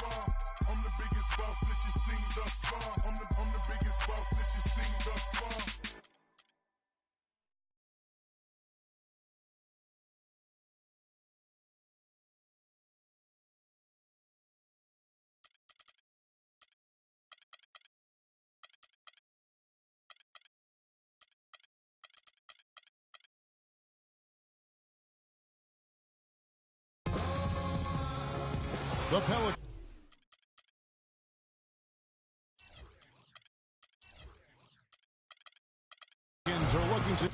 far. I'm the biggest boss that you've seen thus far. I'm the biggest boss that you've seen thus far. The Pelicans are looking to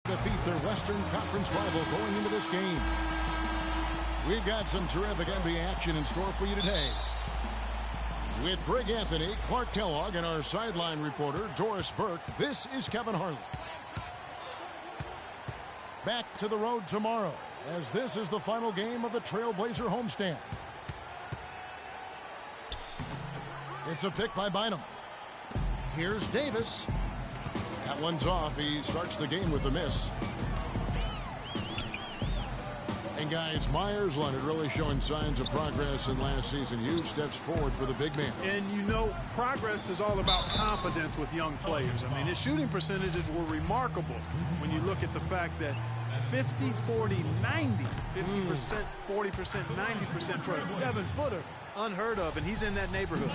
defeat their Western Conference rival going into this game. We've got some terrific NBA action in store for you today. With Greg Anthony, Clark Kellogg, and our sideline reporter, Doris Burke, this is Kevin Harlan. Back to the road tomorrow, as this is the final game of the Trailblazer homestand. It's a pick by Bynum. Here's Davis. That one's off. He starts the game with a miss. And guys, Myers Leonard really showing signs of progress in last season. Huge steps forward for the big man. And you know, progress is all about confidence with young players. I mean, his shooting percentages were remarkable when you look at the fact that 50, 40, 90, 50%, 40%, 90% for a 7-footer, unheard of, and he's in that neighborhood.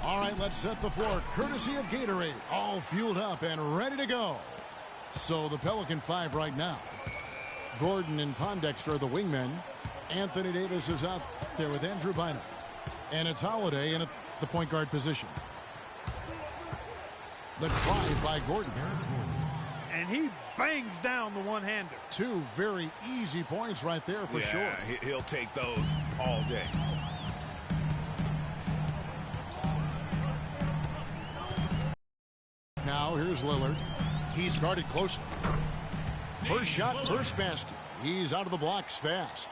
All right, let's set the floor. Courtesy of Gatorade, all fueled up and ready to go. So the Pelican 5 right now. Gordon and Pondexter are the wingmen. Anthony Davis is out there with Andrew Bynum. And it's Holiday in at the point guard position. The drive by Gordon. And he bangs down the one-hander. Two very easy points right there for sure. He'll take those all day. Now here's Lillard. He's guarded closely. First shot, first basket. He's out of the blocks fast.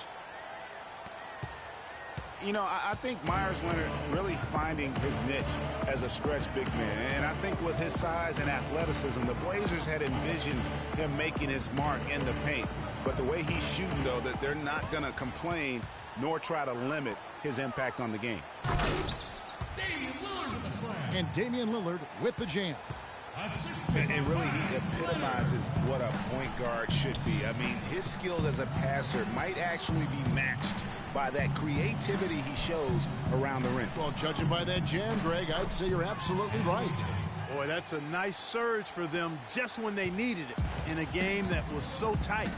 You know, I think Myers Leonard really finding his niche as a stretch big man. And I think with his size and athleticism, the Blazers had envisioned him making his mark in the paint. But the way he's shooting, though, that they're not going to complain nor try to limit his impact on the game. And Damian Lillard with the jam. And really, he epitomizes what a point guard should be. I mean, his skills as a passer might actually be matched by that creativity he shows around the rim. Well, judging by that jam, Greg, I'd say you're absolutely right. Boy, that's a nice surge for them just when they needed it in a game that was so tight.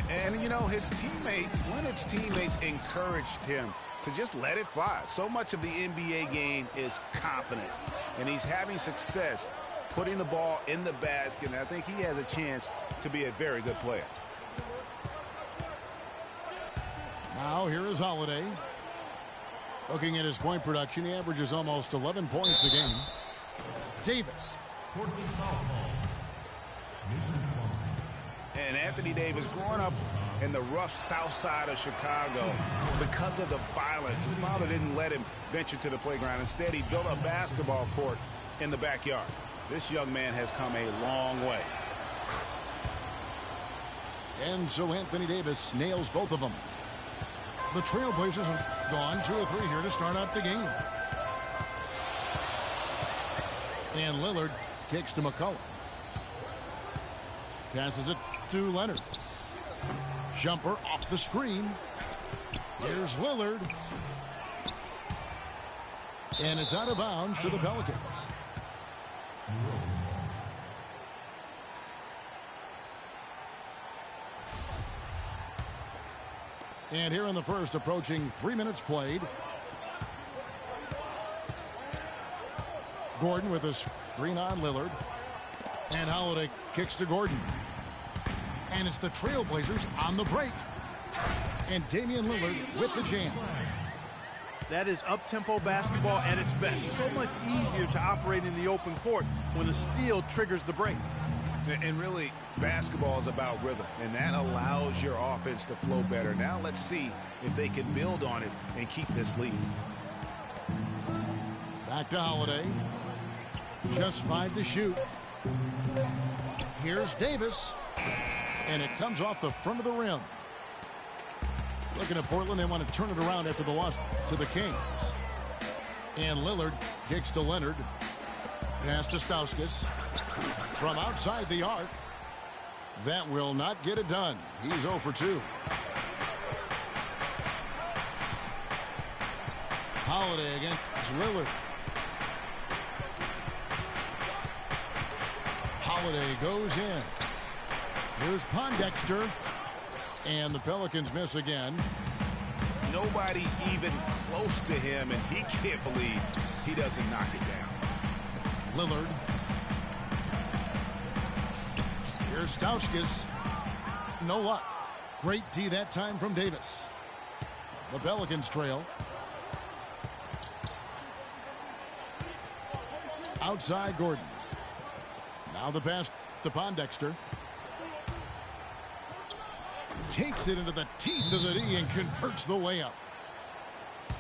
And you know, his teammates, Leonard's teammates, encouraged him to just let it fly. So much of the NBA game is confidence, and he's having success putting the ball in the basket, and I think he has a chance to be a very good player. Now here is Holiday. Looking at his point production, he averages almost 11 points a game. Davis. And Anthony Davis, growing up in the rough south side of Chicago, because of the violence, his father didn't let him venture to the playground. Instead, he built a basketball court in the backyard. This young man has come a long way. And so Anthony Davis nails both of them. The Trailblazers have gone 2 of 3 here to start out the game. And Lillard kicks to McCullough. Passes it to Leonard. Jumper off the screen. Here's Lillard. And it's out of bounds to the Pelicans. And here in the first, approaching 3 minutes played. Gordon with a screen on Lillard. And Holiday kicks to Gordon. And it's the Trailblazers on the break. And Damian Lillard with the jam. That is up-tempo basketball at its best. So much easier to operate in the open court when a steal triggers the break. And really, basketball is about rhythm, and that allows your offense to flow better. Now let's see if they can build on it and keep this lead. Back to Holiday. Just 5 to shoot. Here's Davis. And it comes off the front of the rim. Looking at Portland, they want to turn it around after the loss to the Kings. And Lillard kicks to Leonard. Pass to Stauskas. From outside the arc. That will not get it done. He's 0 for 2. Holiday against Lillard. Holiday goes in. Here's Pondexter. And the Pelicans miss again. Nobody even close to him, and he can't believe he doesn't knock it down. Lillard. Here's Stauskas. No luck. Great D that time from Davis. The Pelicans trail. Outside Gordon. Now the pass to Pondexter. Takes it into the teeth of the D and converts the layup.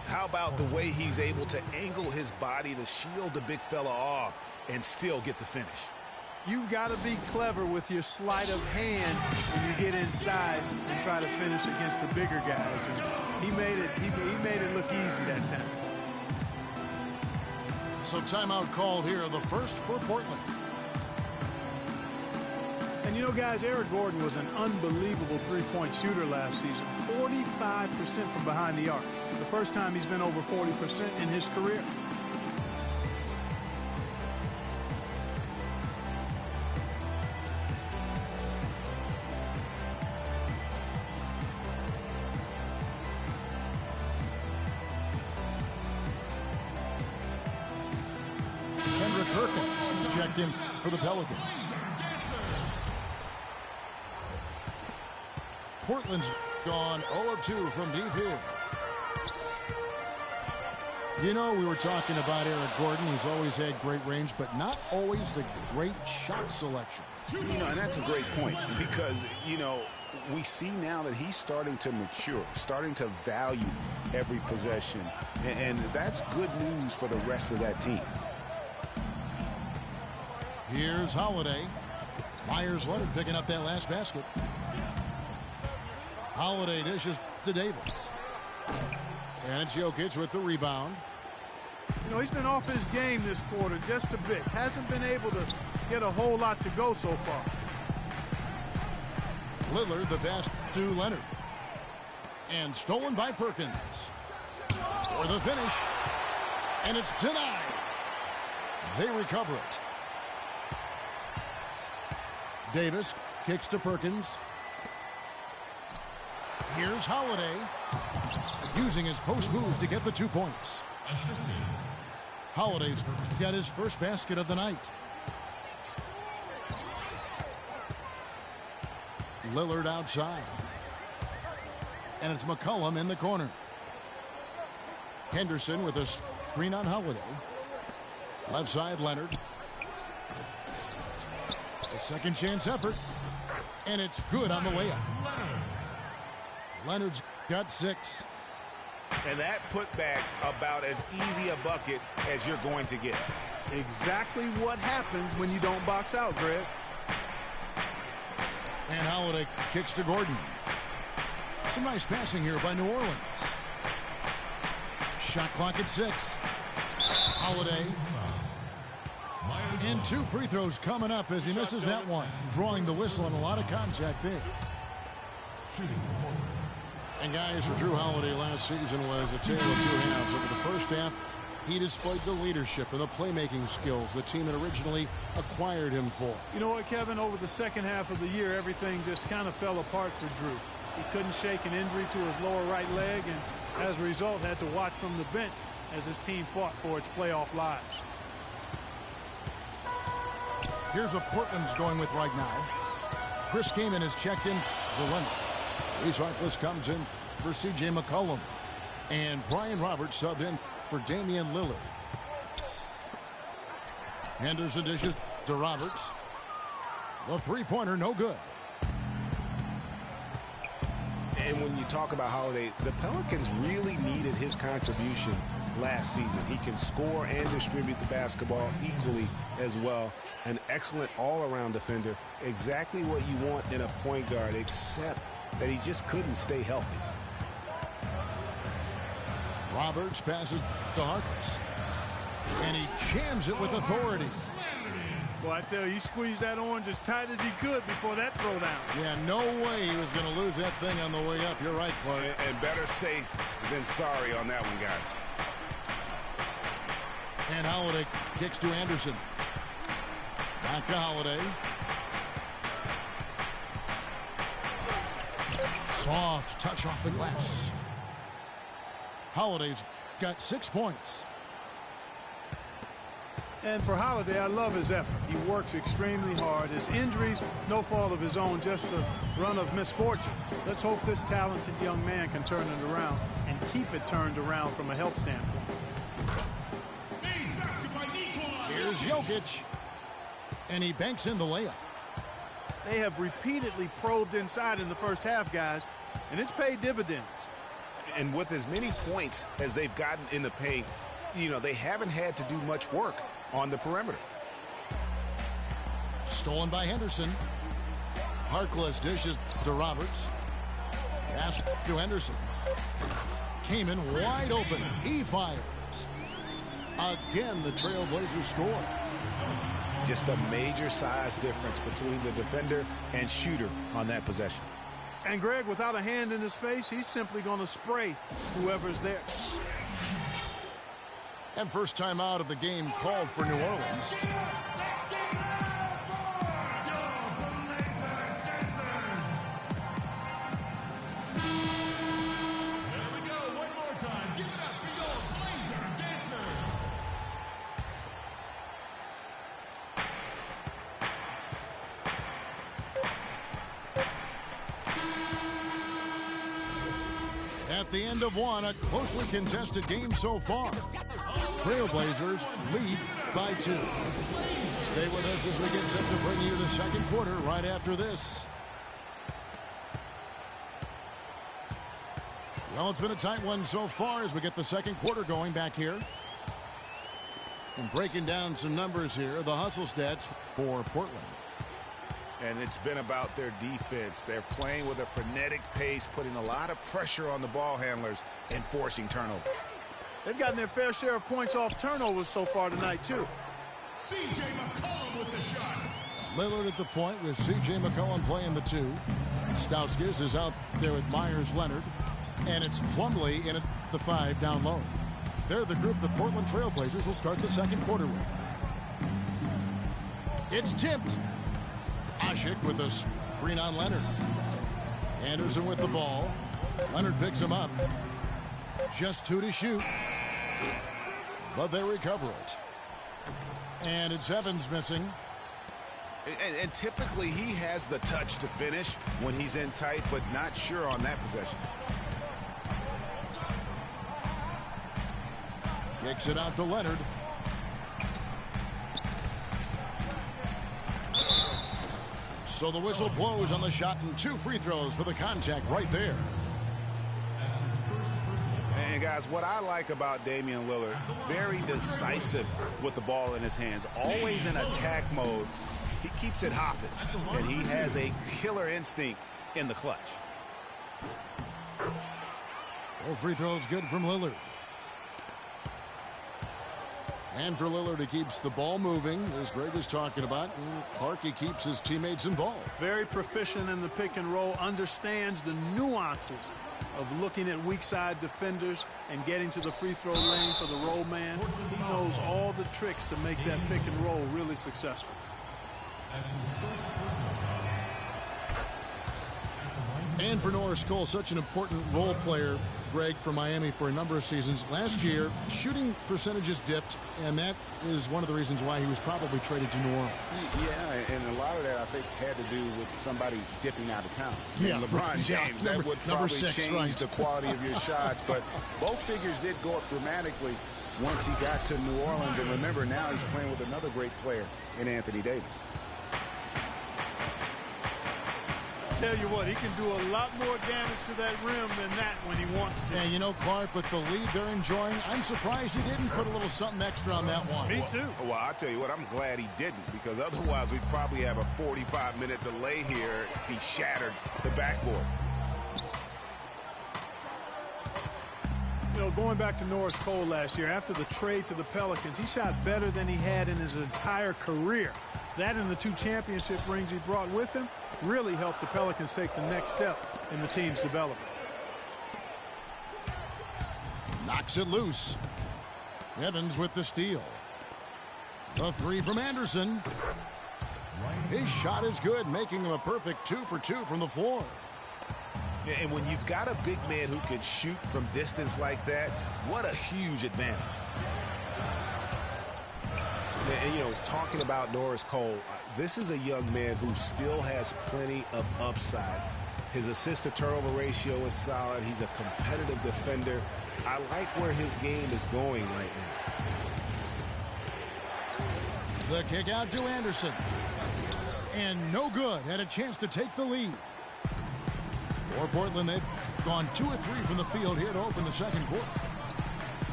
How about the way he's able to angle his body to shield the big fella off and still get the finish? You've got to be clever with your sleight of hand when you get inside and try to finish against the bigger guys. And he made it look easy that time. So timeout called here, the first for Portland. And you know, guys, Eric Gordon was an unbelievable three-point shooter last season. 45% from behind the arc. The first time he's been over 40% in his career. Perkins is checked in for the Pelicans. Portland's gone 0 of 2 from deep here. You know, we were talking about Eric Gordon. He's always had great range, but not always the great shot selection. You know, and that's a great point because, you know, we see now that he's starting to mature, starting to value every possession, and that's good news for the rest of that team. Here's Holiday. Myers-Leonard picking up that last basket. Holiday dishes to Davis. And it's Jokic with the rebound. You know, he's been off his game this quarter just a bit. Hasn't been able to get a whole lot to go so far. Lillard, the pass to Leonard. And stolen by Perkins. For the finish. And it's denied. They recover it. Davis kicks to Perkins. Here's Holiday. Using his post moves to get the 2 points. Holiday's got his first basket of the night. Lillard outside. And it's McCollum in the corner. Henderson with a screen on Holiday. Left side, Leonard. A second chance effort. And it's good on the layup. Leonard's got 6. And that putback about as easy a bucket as you're going to get. Exactly what happens when you don't box out, Greg. And Holiday kicks to Gordon. Some nice passing here by New Orleans. Shot clock at 6. Holiday. And 2 free throws coming up as he misses that one. Drawing the whistle and a lot of contact there. And guys, for Drew Holiday last season was a tale of 2 halves. Over the first half, he displayed the leadership and the playmaking skills the team had originally acquired him for. You know what, Kevin? Over the second half of the year, everything just kind of fell apart for Drew. He couldn't shake an injury to his lower right leg, and as a result, had to watch from the bench as his team fought for its playoff lives. Here's what Portland's going with right now. Chris Kaman is checked in for Leonard. Reese Harkless comes in for C.J. McCollum. And Brian Roberts subbed in for Damian Lillard. Henderson dishes to Roberts. The three-pointer, no good. And when you talk about Holiday, the Pelicans really needed his contribution last season. He can score and distribute the basketball equally as well. An excellent all-around defender. Exactly what you want in a point guard, except that he just couldn't stay healthy. Roberts passes to Harkless. And he jams it with authority. Well, I tell you, he squeezed that orange as tight as he could before that throwdown. Yeah, no way he was going to lose that thing on the way up. You're right, Clark. And better safe than sorry on that one, guys. And Holiday kicks to Anderson. Back to Holiday. Soft touch off the glass. Holiday's got 6 points. And for Holiday, I love his effort. He works extremely hard. His injuries, no fault of his own, just a run of misfortune. Let's hope this talented young man can turn it around and keep it turned around from a health standpoint. Here's Jokic. And he banks in the layup. They have repeatedly probed inside in the first half, guys, and it's paid dividends. And with as many points as they've gotten in the paint, you know, they haven't had to do much work on the perimeter. Stolen by Henderson. Harkless dishes to Roberts. Pass to Henderson. Came in wide open. He fires. Again, the Trailblazers score. Just a major size difference between the defender and shooter on that possession. And Greg, without a hand in his face, he's simply going to spray whoever's there. And first time out of the game called for New Orleans. At the end of one, a closely contested game so far. Trailblazers lead by 2. Stay with us as we get set to bring you the second quarter right after this. Well, it's been a tight one so far as we get the second quarter going back here. And breaking down some numbers here, the hustle stats for Portland. And it's been about their defense. They're playing with a frenetic pace, putting a lot of pressure on the ball handlers and forcing turnovers. They've gotten their fair share of points off turnovers so far tonight, too. C.J. McCollum with the shot. Lillard at the point with C.J. McCollum playing the 2. Stauskas is out there with Myers-Leonard. And it's Plumlee in at the 5 down low. They're the group the Portland Trailblazers will start the second quarter with. It's tipped. Asik with a screen on Leonard. Anderson with the ball. Leonard picks him up. Just 2 to shoot. But they recover it. And it's Evans missing. And typically he has the touch to finish when he's in tight, but not sure on that possession. Kicks it out to Leonard. So the whistle blows on the shot and 2 free throws for the contact right there. And guys, what I like about Damian Lillard, very decisive with the ball in his hands, always in attack mode. He keeps it hopping, and he has a killer instinct in the clutch. Both free throws good from Lillard. And for Lillard, he keeps the ball moving, as Greg was talking about. And Clark, he keeps his teammates involved. Very proficient in the pick and roll, understands the nuances of looking at weak side defenders and getting to the free throw lane for the roll man. He knows all the tricks to make that pick and roll really successful. And for Norris Cole, such an important role player, Greg, for Miami for a number of seasons. Last year, shooting percentages dipped, and that is one of the reasons why he was probably traded to New Orleans. Yeah, and a lot of that, I think, had to do with somebody dipping out of town. Yeah, and LeBron James, yeah, that would probably 6, change right. the quality of your shots. But both figures did go up dramatically once he got to New Orleans. And remember, now he's playing with another great player in Anthony Davis. tell you what, he can do a lot more damage to that rim than that when he wants to. And you know, Clark, with the lead they're enjoying, I'm surprised he didn't put a little something extra on that one. Me too. Well, I'll tell you what, I'm glad he didn't, because otherwise we'd probably have a 45-minute delay here if he shattered the backboard. You know, going back to Norris Cole last year, after the trade to the Pelicans, he shot better than he had in his entire career. That and the 2 championship rings he brought with him really helped the Pelicans take the next step in the team's development. Knocks it loose. Evans with the steal. The 3 from Anderson. His shot is good, making him a perfect 2 for 2 from the floor. And when you've got a big man who can shoot from distance like that, what a huge advantage. And, you know, talking about Norris Cole, this is a young man who still has plenty of upside. His assist-to-turnover ratio is solid. He's a competitive defender. I like where his game is going right now. The kick out to Anderson. And no good. Had a chance to take the lead. For Portland, they've gone 2 of 3 from the field here to open the second quarter.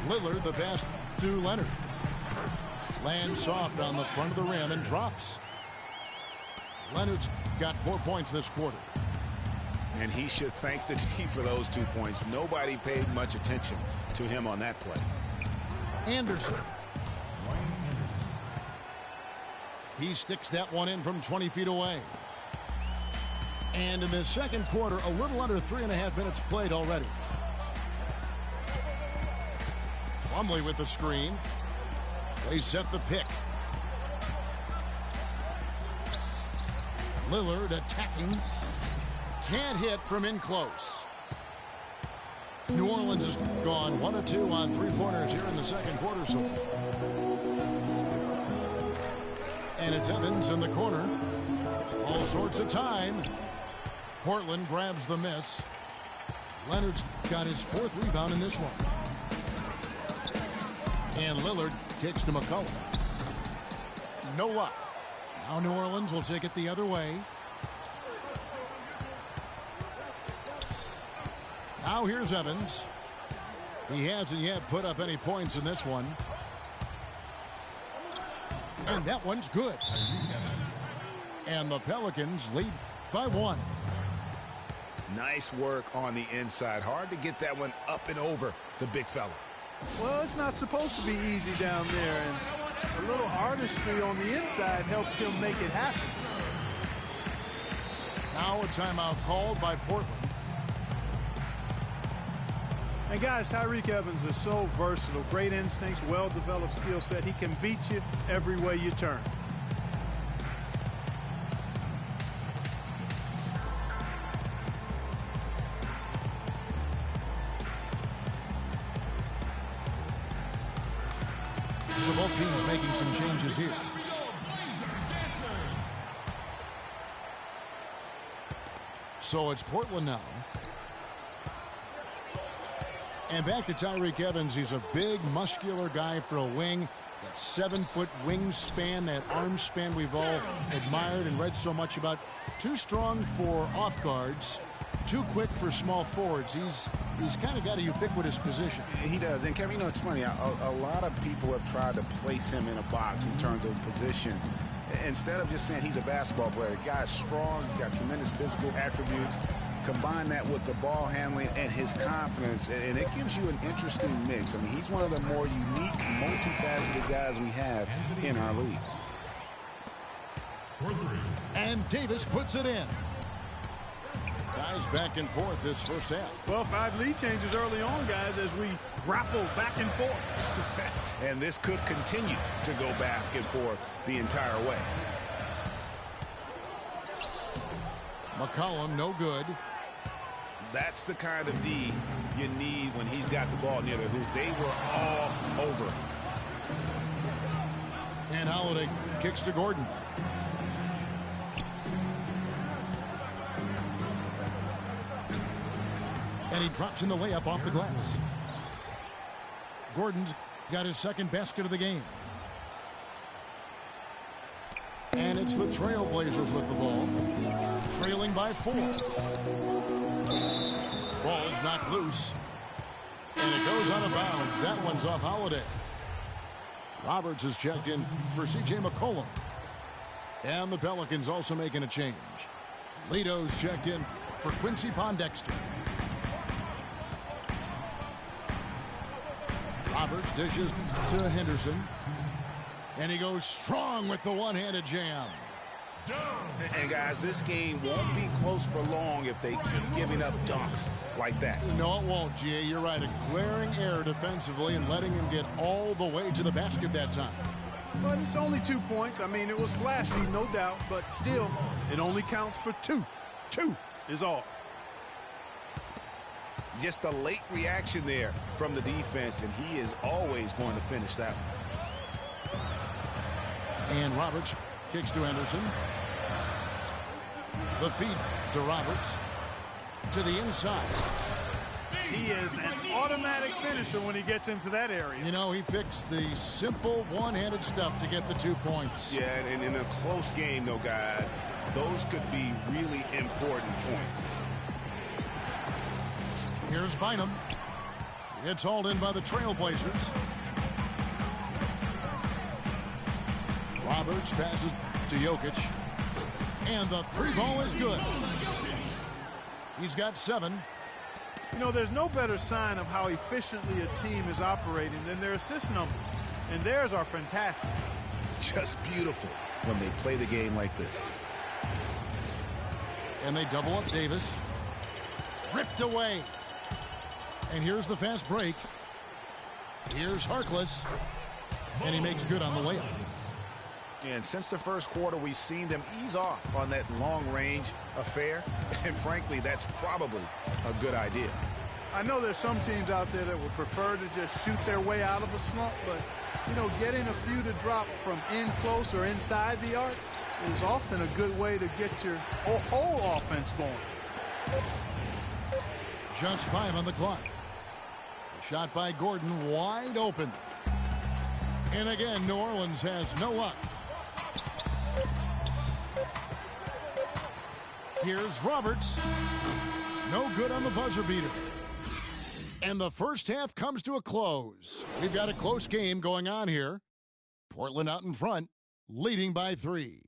Lillard, the pass to Leonard. Lands soft on the front of the rim and drops. Leonard's got 4 points this quarter. And he should thank the team for those 2 points. Nobody paid much attention to him on that play. Anderson. He sticks that one in from 20 feet away. And in the second quarter, a little under 3.5 minutes played already. Plumlee with the screen. They set the pick. Lillard attacking. Can't hit from in close. New Orleans has gone 1 of 2 on 3-pointers here in the second quarter so far. And it's Evans in the corner. All sorts of time. Portland grabs the miss. Leonard's got his 4th rebound in this one. And Lillard kicks to McCollum. No luck. Now New Orleans will take it the other way. Now here's Evans. He hasn't yet put up any points in this one. And that one's good. And the Pelicans lead by 1. Nice work on the inside. Hard to get that one up and over the big fella. Well, it's not supposed to be easy down there, and a little artistry on the inside helped him make it happen. Now a timeout called by Portland. And guys, Tyreke Evans is so versatile. Great instincts, well-developed skill set. He can beat you every way you turn. So both teams making some changes here. So it's Portland now. And back to Tyreke Evans. He's a big, muscular guy for a wing. That 7-foot wingspan, that arm span we've all admired and read so much about. Too strong for off guards. Too quick for small forwards. He's kind of got a ubiquitous position. He does. And Kevin, you know, it's funny. A lot of people have tried to place him in a box in terms of position. Instead of just saying he's a basketball player, the guy's strong. He's got tremendous physical attributes. Combine that with the ball handling and his confidence, and it gives you an interesting mix. I mean, he's one of the more unique, multifaceted guys we have in our league. And Davis puts it in. Guys back and forth this first half. Well, 5 lead changes early on, guys, as we grapple back and forth. And this could continue to go back and forth the entire way. McCollum, no good. That's the kind of D you need when he's got the ball near the hoop. They were all over. And Holiday kicks to Gordon. And he drops in the layup off the glass. Gordon's got his second basket of the game. And it's the Trailblazers with the ball, trailing by 4. Ball's knocked loose, and it goes out of bounds. That one's off Holiday. Roberts is checked in for C.J. McCollum. And the Pelicans also making a change. Leto's checked in for Quincy Pondexter. Roberts dishes to Henderson. And he goes strong with the one-handed jam. And guys, this game won't be close for long if they keep giving up dunks like that. No, it won't, G.A. You're right. A glaring error defensively and letting him get all the way to the basket that time. But it's only 2 points. I mean, it was flashy, no doubt, but still, it only counts for 2. 2 is all. Just a late reaction there from the defense, and he is always going to finish that one. And Roberts kicks to Henderson. The feed to Roberts. To the inside. He is an automatic finisher when he gets into that area. You know, he picks the simple one-handed stuff to get the 2 points. Yeah, and in a close game, though, guys, those could be really important points. Here's Bynum. It's hauled in by the Trailblazers. Roberts passes to Jokic. And the 3-ball is good. He's got 7. You know, there's no better sign of how efficiently a team is operating than their assist numbers. And theirs are fantastic. Just beautiful when they play the game like this. And they double up Davis. Ripped away. And here's the fast break. Here's Harkless. And he makes good on the layup. And since the first quarter, we've seen them ease off on that long-range affair. And frankly, that's probably a good idea. I know there's some teams out there that would prefer to just shoot their way out of a slump, but, you know, getting a few to drop from in close or inside the arc is often a good way to get your whole offense going. Just 5 on the clock. A shot by Gordon, wide open. And again, New Orleans has no luck. Here's Roberts. No good on the buzzer beater. And the first half comes to a close. We've got a close game going on here. Portland out in front, leading by 3.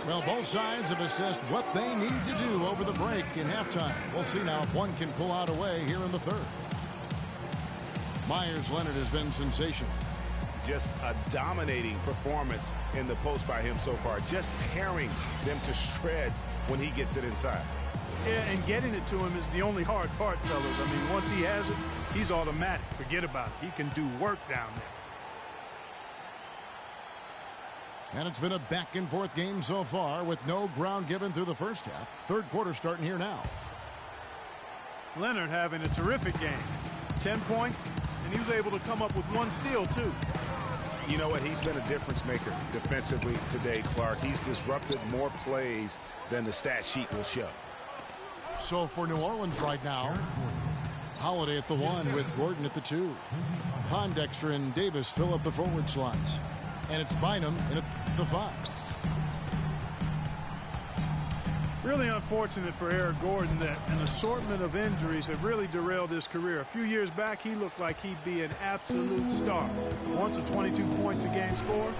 Well, both sides have assessed what they need to do over the break in halftime. We'll see now if one can pull out a way here in the third. Myers Leonard has been sensational. Just a dominating performance in the post by him so far. Just tearing them to shreds when he gets it inside. Yeah, and getting it to him is the only hard part, fellas. I mean, once he has it, he's automatic. Forget about it. He can do work down there. And it's been a back-and-forth game so far with no ground given through the first half. Third quarter starting here now. Leonard having a terrific game. 10 points, and he was able to come up with 1 steal, too. You know what? He's been a difference maker defensively today, Clark. He's disrupted more plays than the stat sheet will show. So for New Orleans right now, Holiday at the 1 with Gordon at the 2. Pondexter and Davis fill up the forward slots. And it's Bynum in at the 5. Really unfortunate for Eric Gordon that an assortment of injuries have really derailed his career. A few years back, he looked like he'd be an absolute star. Once a 22 points a game score,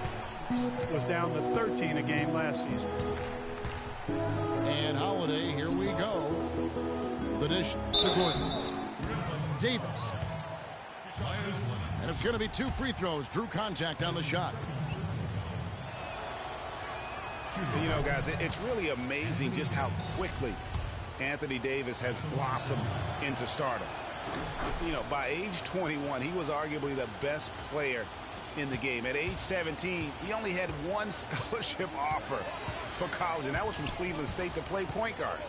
was down to 13 a game last season. And Holiday, here we go. The dish to Gordon. Davis. And it's going to be 2 free throws. Drew contact on the shot. You know, guys, it's really amazing just how quickly Anthony Davis has blossomed into stardom. You know, by age 21, he was arguably the best player in the game. At age 17, he only had 1 scholarship offer for college, and that was from Cleveland State to play point guard.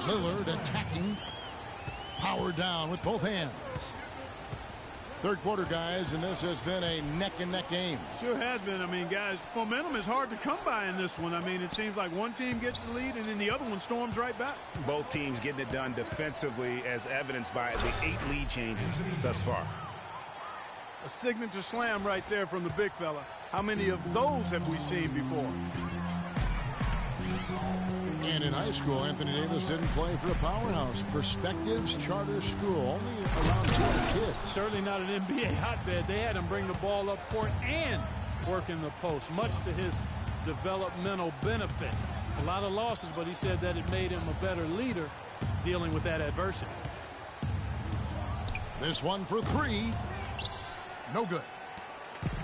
Lillard attacking. Power down with both hands. Third quarter, guys, and this has been a neck-and-neck game. Sure has been. I mean, guys, momentum is hard to come by in this one. I mean, it seems like one team gets the lead, and then the other one storms right back. Both teams getting it done defensively, as evidenced by the 8 lead changes thus far. A signature slam right there from the big fella. How many of those have we seen before? And in high school, Anthony Davis didn't play for a powerhouse. Perspectives Charter School, only around 200 kids. Certainly not an NBA hotbed. They had him bring the ball up court and work in the post, much to his developmental benefit. A lot of losses, but he said that it made him a better leader dealing with that adversity. This one for 3. No good.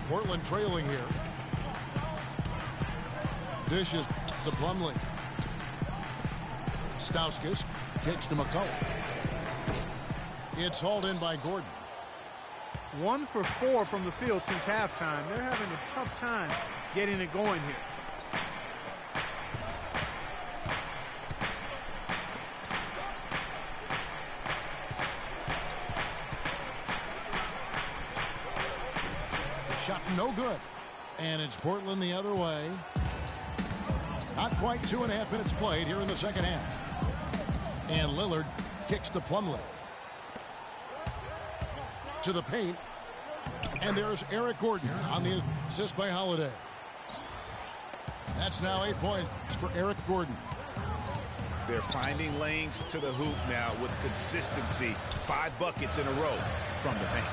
Portland trailing here. Dishes to Plumlee. Stauskas kicks to McCullough. It's hauled in by Gordon. 1 for 4 from the field since halftime. They're having a tough time getting it going here. Shot no good. And it's Portland the other way. Not quite 2.5 minutes played here in the second half. And Lillard kicks to Plumlee. To the paint. And there's Eric Gordon on the assist by Holiday. That's now 8 points for Eric Gordon. They're finding lanes to the hoop now with consistency. 5 buckets in a row from the paint.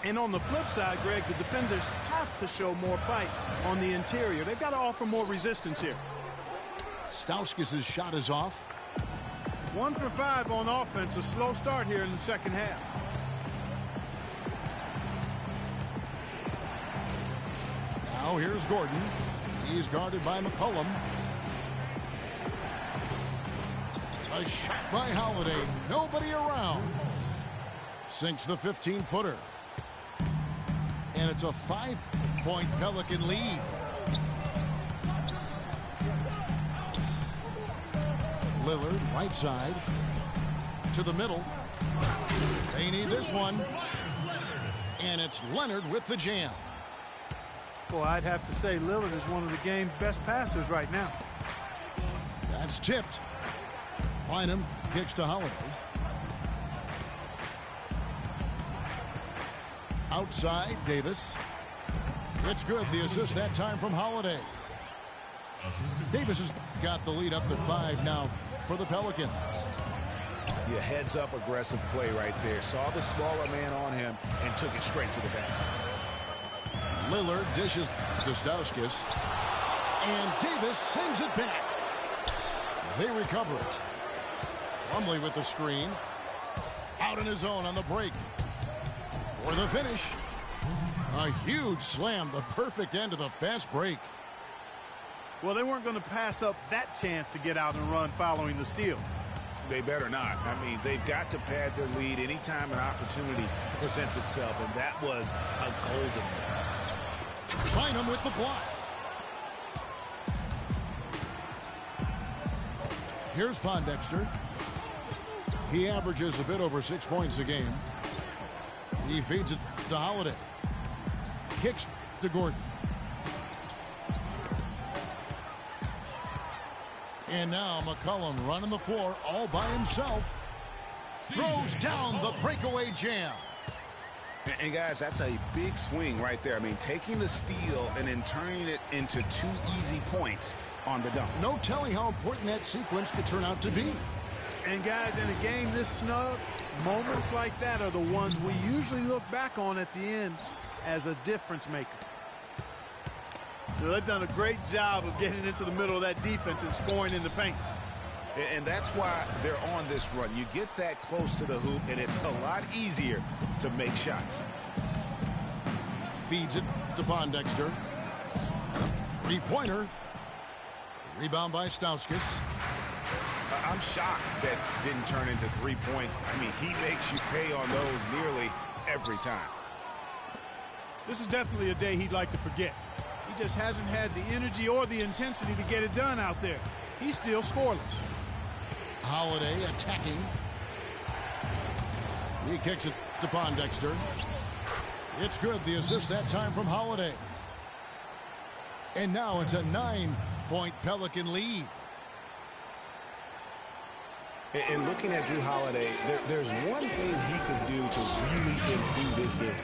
And on the flip side, Greg, the defenders have to show more fight on the interior. They've got to offer more resistance here. Stauskas' shot is off. 1 for 5 on offense. A slow start here in the second half. Now here's Gordon. He's guarded by McCollum. A shot by Holiday. Nobody around. Sinks the 15-footer. And it's a 5-point Pelican lead. Lillard, right side. To the middle. They need this one. And it's Leonard with the jam. Well, I'd have to say Lillard is one of the game's best passers right now. That's tipped. Bynum kicks to Holiday. Outside, Davis. It's good. The assist that time from Holiday. Davis has got the lead up to 5 now for the Pelicans. Yeah, heads-up aggressive play right there. Saw the smaller man on him and took it straight to the basket. Lillard dishes to Stauskas. And Davis sends it back. They recover it. Plumlee with the screen. Out in his own on the break. For the finish. A huge slam. The perfect end of the fast break. Well, they weren't going to pass up that chance to get out and run following the steal. They better not. I mean, they've got to pad their lead anytime an opportunity presents itself, and that was a golden one. Bynum with the block. Here's Pondexter. He averages a bit over 6 points a game. He feeds it to Holiday. Kicks to Gordon. And now McCollum running the floor all by himself. Throws down the breakaway jam. And guys, that's a big swing right there. I mean, taking the steal and then turning it into 2 easy points on the dunk. No telling how important that sequence could turn out to be. And guys, in a game this snug, moments like that are the ones we usually look back on at the end as a difference maker. They've done a great job of getting into the middle of that defense and scoring in the paint. And that's why they're on this run. You get that close to the hoop, and it's a lot easier to make shots. Feeds it to Pondexter. 3-pointer. Rebound by Stauskas. I'm shocked that didn't turn into 3 points. I mean, he makes you pay on those nearly every time. This is definitely a day he'd like to forget. He just hasn't had the energy or the intensity to get it done out there. He's still scoreless. Holiday attacking. He kicks it to Pondexter. It's good. The assist that time from Holiday. And now it's a 9-point Pelican lead. And looking at Drew Holiday, there's one thing he could do to really improve his game.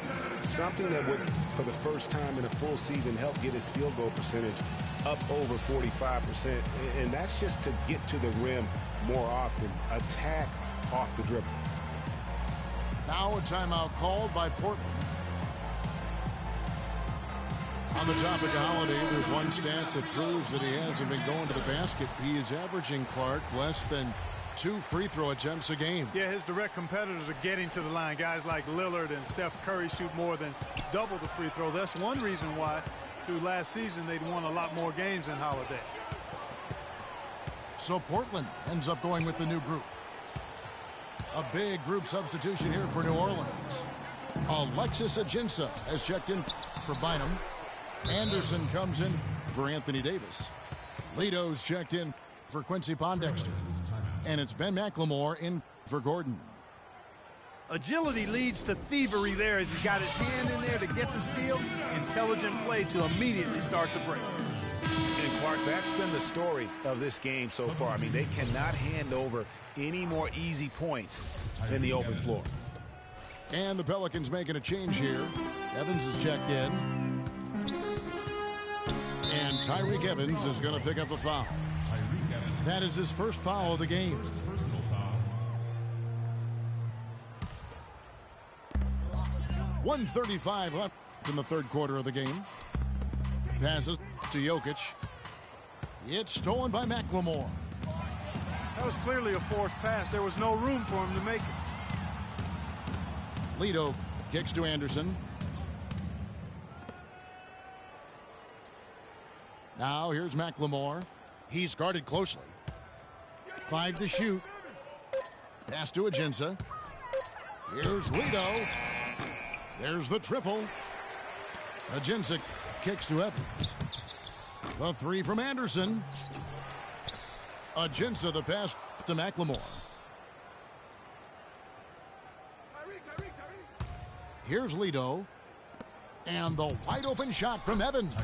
Something that would, for the first time in a full season, help get his field goal percentage up over 45%. And that's just to get to the rim more often. Attack off the dribble. Now a timeout called by Portland. On the topic of Holiday, there's one stat that proves that he hasn't been going to the basket. He is averaging, Clark, less than 2 free throw attempts a game. Yeah, his direct competitors are getting to the line. Guys like Lillard and Steph Curry shoot more than double the free throw. That's one reason why through last season they'd won a lot more games than Holiday. So Portland ends up going with the new group. A big group substitution here for New Orleans. Alexis Ajinça has checked in for Bynum. Anderson comes in for Anthony Davis. Lito's checked in for Quincy Pondexter. And it's Ben McLemore in for Gordon. Agility leads to thievery there as he's got his hand in there to get the steal. Intelligent play to immediately start the break. And Clark, that's been the story of this game so far. I mean, they cannot hand over any more easy points than the open floor. And the Pelicans making a change here. Evans is checked in. And Tyreek Evans is going to pick up the foul. That is his first foul of the game. .135 left in the third quarter of the game. Passes to Jokic. It's stolen by McLemore. That was clearly a forced pass. There was no room for him to make it. Lito kicks to Anderson. Now here's McLemore. He's guarded closely. 5 to shoot. Pass to Ajinça. Here's Lito. There's the triple. Ajinça kicks to Evans. The 3 from Anderson. Ajinça the pass to McLemore. Here's Lito. And the wide open shot from Evans.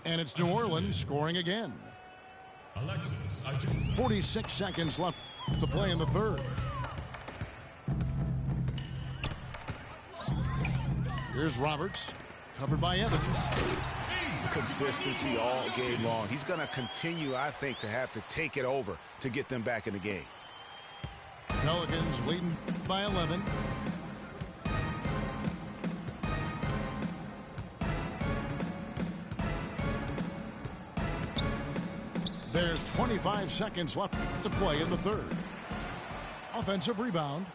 And it's New Orleans scoring again. 46 seconds left to play in the third. Here's Roberts, covered by Evans. Consistency all game long. He's going to continue, I think, to have to take it over to get them back in the game. Pelicans leading by 11. There's 25 seconds left to play in the third. Offensive rebound.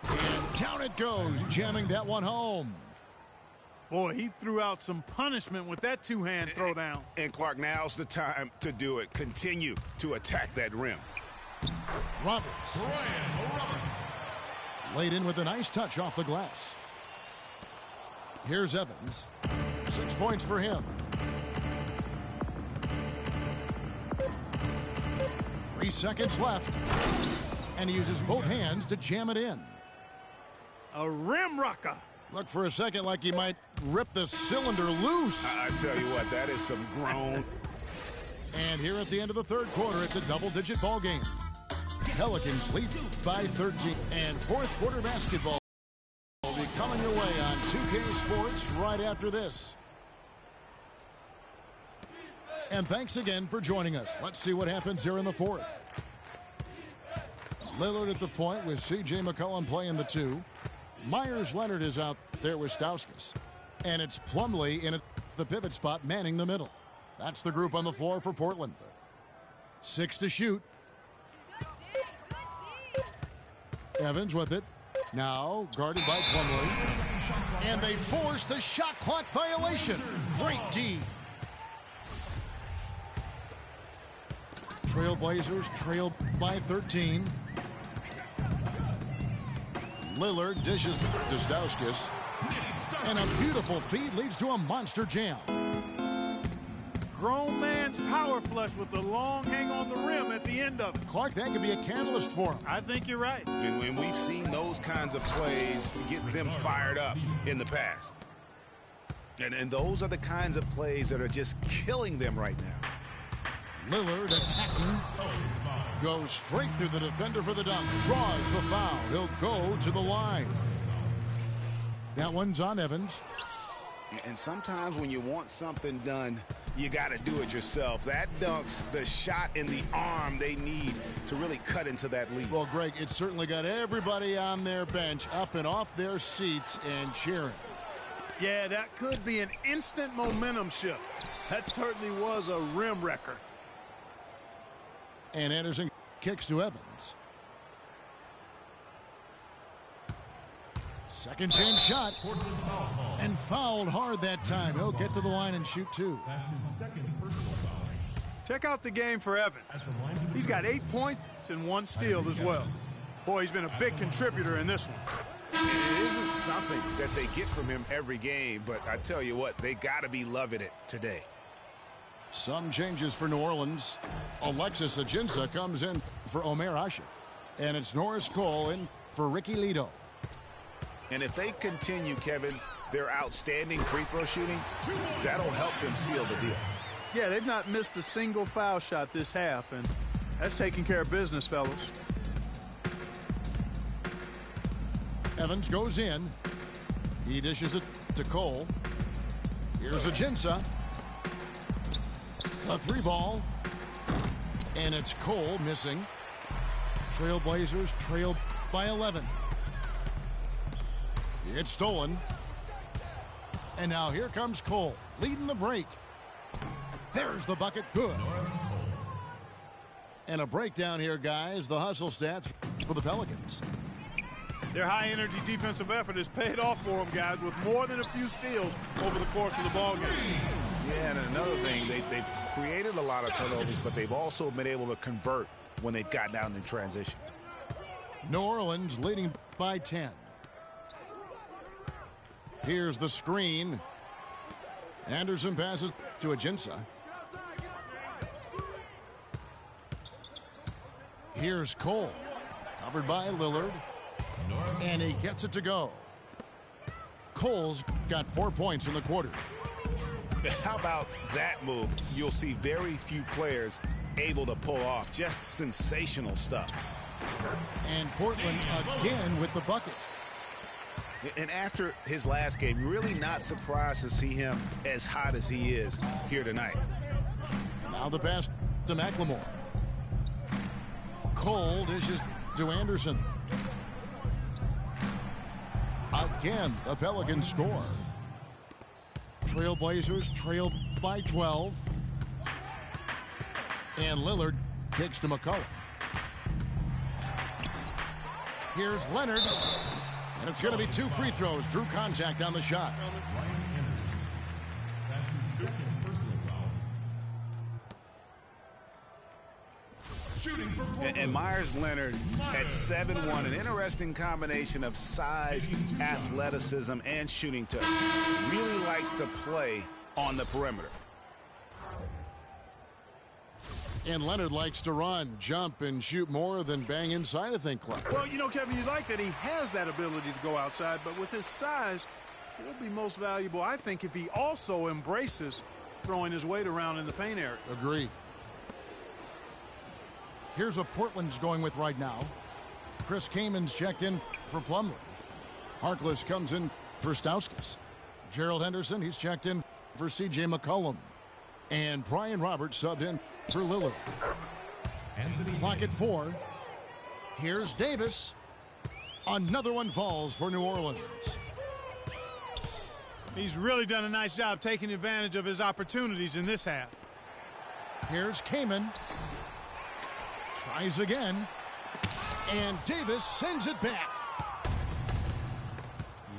And down it goes, jamming that one home. Boy, he threw out some punishment with that two-hand throwdown. And Clark, now's the time to do it. Continue to attack that rim. Roberts. Laid in with a nice touch off the glass. Here's Evans. 6 points for him. 3 seconds left. And he uses both hands to jam it in. A rim rocker. Looked for a second like he might rip the cylinder loose. I tell you what, that is some grown. And here at the end of the third quarter, it's a double-digit ball game. Pelicans lead by 13. And fourth quarter basketball will be coming your way on 2K Sports right after this. And thanks again for joining us. Let's see what happens here in the fourth. Lillard at the point with C.J. McCollum playing the 2. Myers Leonard is out there with Stauskas. And it's Plumlee in the pivot spot manning the middle. That's the group on the floor for Portland. 6 to shoot. Evans with it. Now guarded by Plumlee. And they force the shot clock violation. Great D. Trailblazers trail by 13. Lillard dishes to Stauskas. And a beautiful feed leads to a monster jam. grown man's power flush with the long hang on the rim at the end of it. Clark, that could be a catalyst for him. I think you're right. And when we've seen those kinds of plays get them fired up in the past. And those are the kinds of plays that are just killing them right now. Lillard attacking. Goes straight through the defender for the dunk. Draws the foul. He'll go to the line. That one's on Evans. And sometimes when you want something done, you got to do it yourself. That dunk's the shot in the arm they need to really cut into that lead. Well, Greg, it's certainly got everybody on their bench up and off their seats and cheering. Yeah, that could be an instant momentum shift. That certainly was a rim wrecker. And Anderson kicks to Evans. Second chance shot. And fouled hard that time. He'll get to the line and shoot two. That's his second personal foul. Check out the game for Evans. He's got 8 points and 1 steal as well. Boy, he's been a big contributor in this one. It isn't something that they get from him every game, but I tell you what, they got to be loving it today. Some changes for New Orleans. Alexis Ajinça comes in for Omer Ashik. And it's Norris Cole in for Ricky Lido. And if they continue, Kevin, their outstanding free throw shooting, that'll help them seal the deal. Yeah, they've not missed a single foul shot this half, and that's taking care of business, fellas. Evans goes in. He dishes it to Cole. Here's Ajinça. A 3-ball. And it's Cole missing. Trailblazers trailed by 11. It's stolen. And now here comes Cole, leading the break. There's the bucket, good. And a breakdown here, guys. The hustle stats for the Pelicans. Their high-energy defensive effort has paid off for them, guys, with more than a few steals over the course of the ballgame. Yeah, and another thing, they've created a lot of turnovers, but they've also been able to convert when they've gotten down in transition. New Orleans leading by 10. Here's the screen. Anderson passes to Ajinça. Here's Cole. Covered by Lillard. And he gets it to go. Cole's got 4 points in the quarter. How about that move? You'll see very few players able to pull off just sensational stuff. And Portland again with the bucket. And after his last game, really not surprised to see him as hot as he is here tonight. Now the pass to McLemore. Cole dishes to Anderson. Again, the Pelicans score. Trailblazers trail by 12. And Lillard kicks to McCullough. Here's Leonard. And it's going to be 2 free throws. Drew contact on the shot. That's his second personal foul. Shooting for Portland. And Myers Leonard at 7'1", an interesting combination of size, athleticism, and shooting touch. Really likes to play on the perimeter. And Leonard likes to run, jump, and shoot more than bang inside, I think, Clark. Well, you know, Kevin, you like that he has that ability to go outside, but with his size, he'll be most valuable, I think, if he also embraces throwing his weight around in the paint area. Agreed. Here's what Portland's going with right now. Chris Kamen's checked in for Plumlee. Harkless comes in for Stauskas. Gerald Henderson, he's checked in for C.J. McCollum. And Brian Roberts subbed in for Lillard. Clock at 4. Here's Davis. Another one falls for New Orleans. He's really done a nice job taking advantage of his opportunities in this half. Here's Kaman. Tries again. And Davis sends it back.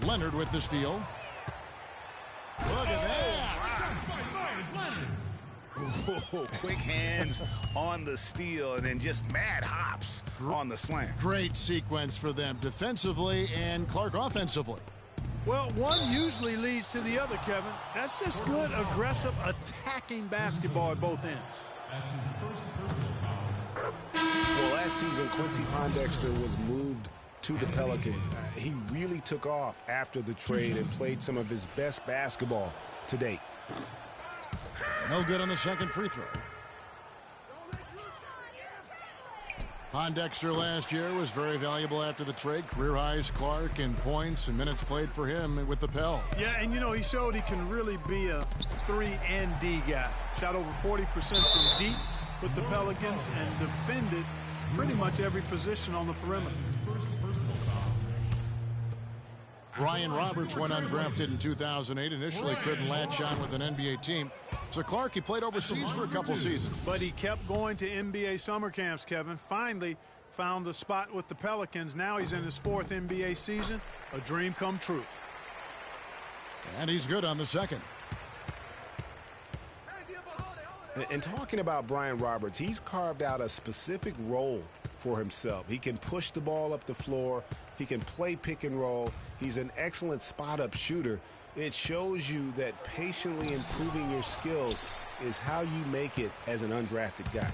Leonard with the steal. Look at that. Ooh, quick hands on the steal and then just mad hops on the slam. Great sequence for them defensively and Clark offensively. Well, one usually leads to the other, Kevin. That's just good, aggressive, attacking basketball at both ends. That's his first personal foul. Well, last season, Quincy Pondexter was moved to the Pelicans. He really took off after the trade and played some of his best basketball to date. No good on the second free throw. Pondexter last year was very valuable after the trade. Career highs, Clark, in points and minutes played for him with the Pels. Yeah, and you know, he showed he can really be a 3 and D guy. Shot over 40% from deep with the Pelicans and defended pretty much every position on the perimeter. His first personal foul. Brian Roberts went undrafted in 2008. Initially couldn't latch on with an NBA team. So Clark, he played overseas for a couple seasons. But he kept going to NBA summer camps, Kevin. Finally found a spot with the Pelicans. Now he's in his 4th NBA season. A dream come true. And he's good on the second. And talking about Brian Roberts, he's carved out a specific role for himself. He can push the ball up the floor. He can play pick and roll. He's an excellent spot-up shooter. It shows you that patiently improving your skills is how you make it as an undrafted guy.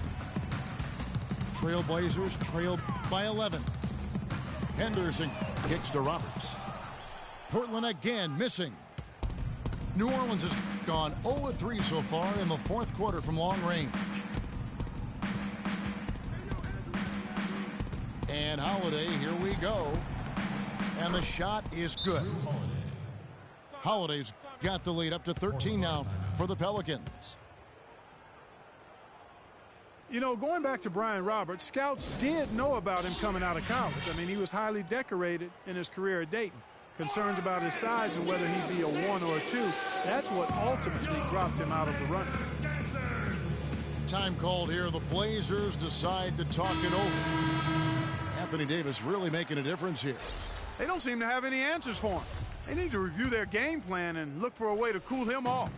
Trailblazers trailed by 11. Henderson kicks to Roberts. Portland again missing. New Orleans has gone 0-3 so far in the 4th quarter from long range. And Holiday, here we go. And the shot is good. Holiday's got the lead up to 13 now for the Pelicans. You know, going back to Brian Roberts, scouts did know about him coming out of college. I mean, he was highly decorated in his career at Dayton. Concerns about his size and whether he'd be a 1 or a 2. That's what ultimately dropped him out of the running. Time called here. The Blazers decide to talk it over. Anthony Davis really making a difference here. They don't seem to have any answers for him. They need to review their game plan and look for a way to cool him off.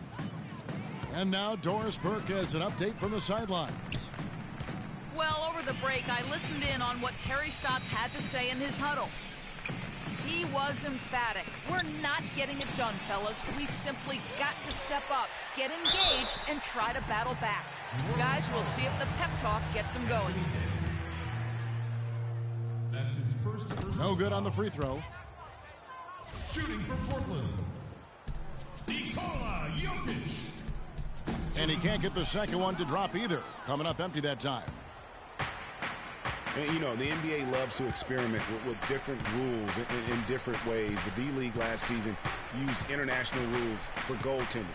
And now Doris Burke has an update from the sidelines. Well, over the break, I listened in on what Terry Stotts had to say in his huddle. He was emphatic. We're not getting it done, fellas. We've simply got to step up, get engaged, and try to battle back. Guys, we'll see if the pep talk gets them going. That's his first personal No good on the free throw. Shooting for Portland, Nikola Jokic. And he can't get the second one to drop either. Coming up empty that time. And, you know, the NBA loves to experiment with different rules in different ways. The D-League last season used international rules for goaltending.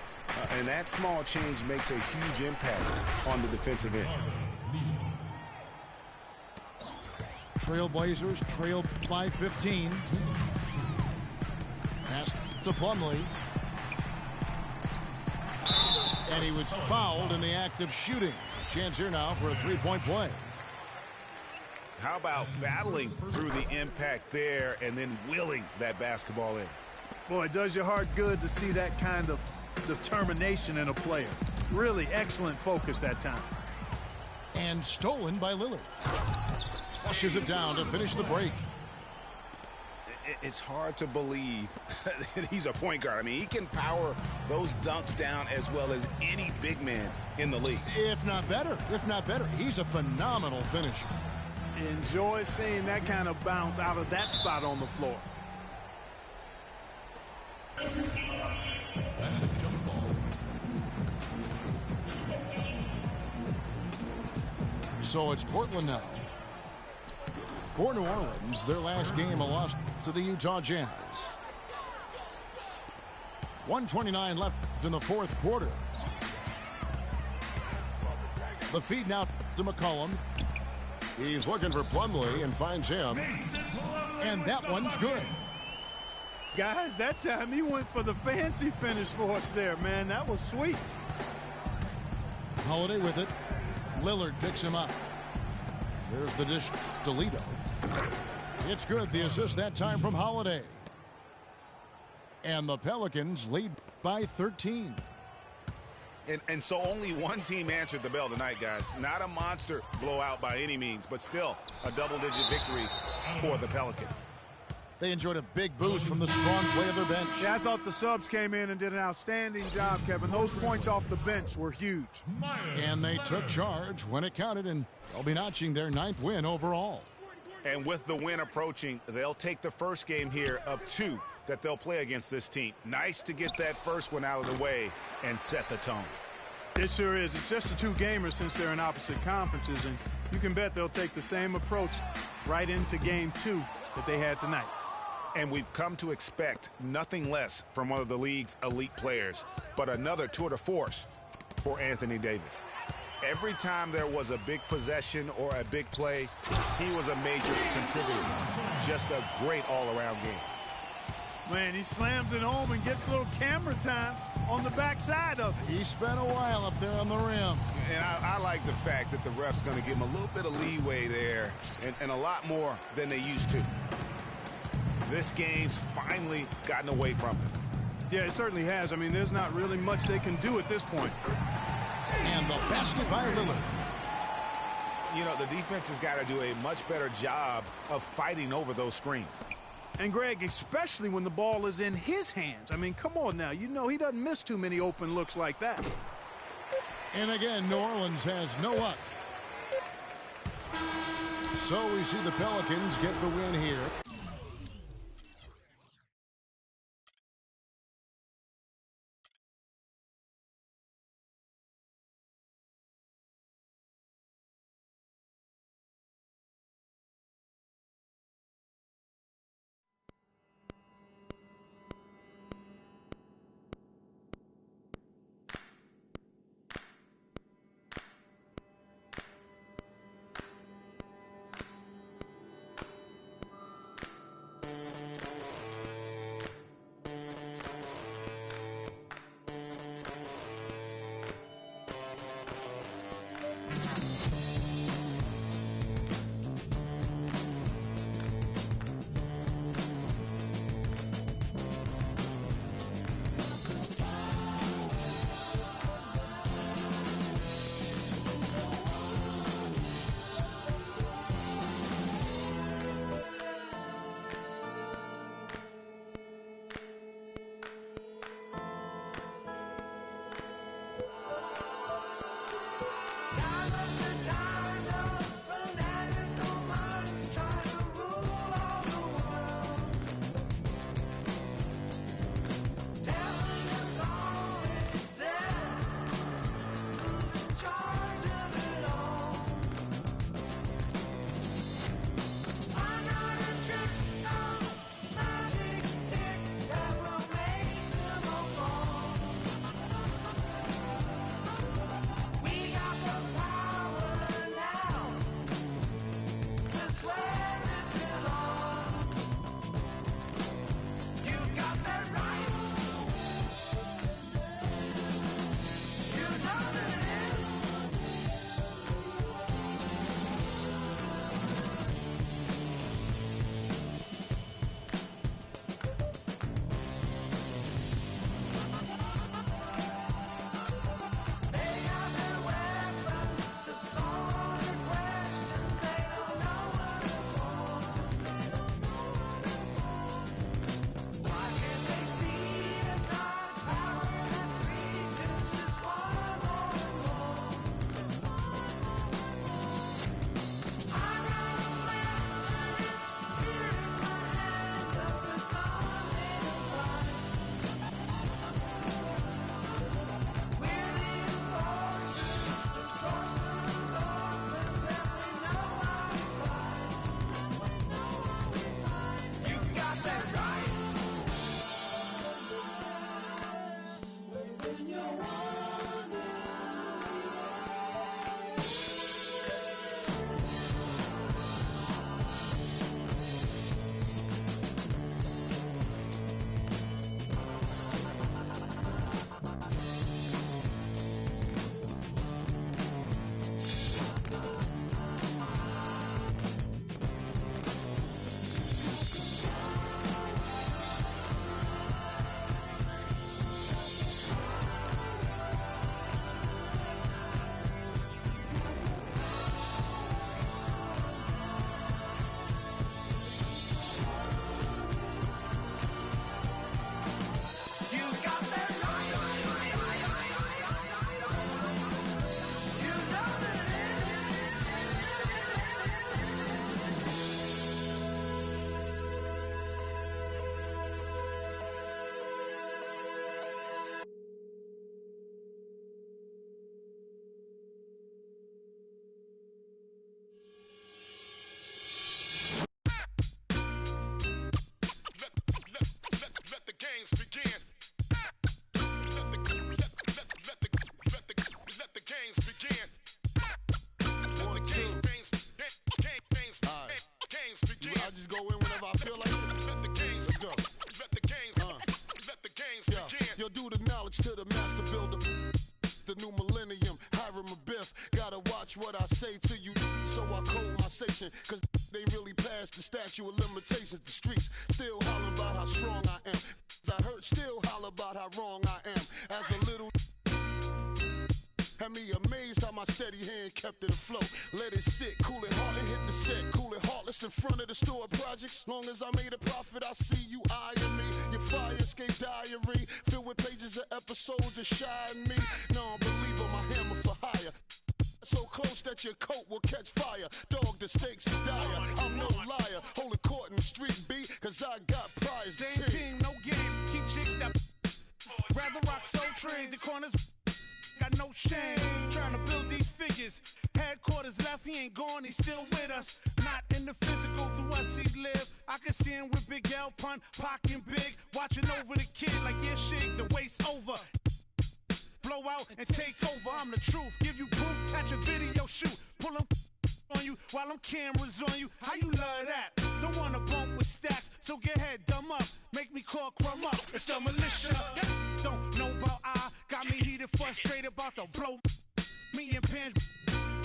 And that small change makes a huge impact on the defensive end. Trailblazers trailed by 15. Pass to Plumlee. And he was fouled in the act of shooting. Chance here now for a three-point play. How about battling through the impact there and then willing that basketball in? Boy, it does your heart good to see that kind of determination in a player. Really excellent focus that time. And stolen by Lillard. Flushes it down to finish the break. It's hard to believe that he's a point guard. I mean, he can power those dunks down as well as any big man in the league. If not better. He's a phenomenal finisher. Enjoy seeing that kind of bounce out of that spot on the floor. That's a jump ball. So it's Portland now. For New Orleans, their last game a loss to the Utah Jazz. 1:29 left in the 4th quarter. The feed now to McCollum. He's looking for Plumlee and finds him. And that one's good. Guys, that time he went for the fancy finish for us there, man. That was sweet. Holiday with it. Lillard picks him up. There's the dish to Lito. It's good. The assist that time from Holiday. And the Pelicans lead by 13. And so only one team answered the bell tonight, guys. Not a monster blowout by any means, but still a double-digit victory for the Pelicans. They enjoyed a big boost from the strong play of their bench. Yeah, I thought the subs came in and did an outstanding job, Kevin. Those points off the bench were huge. And they took charge when it counted, and they'll be notching their 9th win overall. And with the win approaching, they'll take the first game here of 2 that they'll play against this team. Nice to get that first one out of the way and set the tone. It sure is. It's just a 2-gamer since they're in opposite conferences, and you can bet they'll take the same approach right into game 2 that they had tonight. And we've come to expect nothing less from one of the league's elite players, but another tour de force for Anthony Davis. Every time there was a big possession or a big play, he was a major contributor. Just a great all-around game. Man, he slams it home and gets a little camera time on the backside of it. He spent a while up there on the rim. And I like the fact that the ref's going to give him a little bit of leeway there and a lot more than they used to. This game's finally gotten away from him. Yeah, it certainly has. I mean, there's not really much they can do at this point. And the basket by Lillard. You know, the defense has got to do a much better job of fighting over those screens. And, Greg, especially when the ball is in his hands. I mean, come on now. You know he doesn't miss too many open looks like that. And again, New Orleans has no luck. So we see the Pelicans get the win here. begin. Let the games begin. Let the games begin. I just go in whenever I feel like it. Let the games Let's go. Let the games begin. Yo, do the knowledge to the master builder. The new millennium, Hiram a Biff. Gotta watch what I say to you, so I code my station. Cause they really passed the statute of limitations. The streets still holler about how strong I am. I heard still holler about how wrong I am. As a little had me amazed how my steady hand kept it afloat. Let it sit, cool it hard and hit the set. Cool it heartless in front of the store projects. Long as I made a profit, I see you eyeing me. Your fire escape diary filled with pages of episodes of shying me. Non-believer, my hammer for hire. So close that your coat will catch fire. Dog, the stakes are dire. I'm no liar. Hold a court in the street, B, cause I got prize. Same team, no game. Keep chicks that rather rock so train. The corners got no shame. Trying to build these figures. Headquarters left, he ain't gone, he's still with us. Not in the physical, through us he live. I can see him with Big L, Pun, Pac and Big. Watching over the kid like, yeah, shake, the wait's over. Blow out and take over, I'm the truth. Give you proof at your video shoot. Pull them on you while them cameras on you. How you love that? Don't wanna bump with stacks, so get head dumb up. Make me call crumb up, it's the militia. Don't know about I, got me heated, frustrated about to blow. Me and Pans,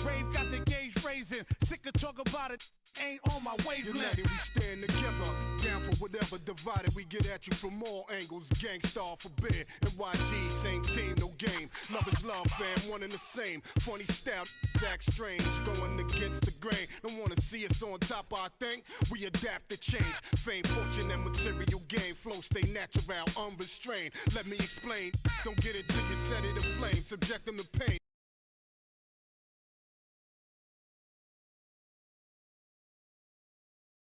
Rave got the gauge raising. Sick of talk about it, ain't on my wavelength. United we stand together, down for whatever. Divided we get at you from all angles. Gangstar forbid, NYG, same team, no game. Love is love, fam, one and the same. Funny style, act strange, going against the grain. Don't wanna see us on top, I think. We adapt to change. Fame, fortune, and material gain. Flow stay natural, unrestrained. Let me explain. Don't get it till you set it aflame. Subject them to pain.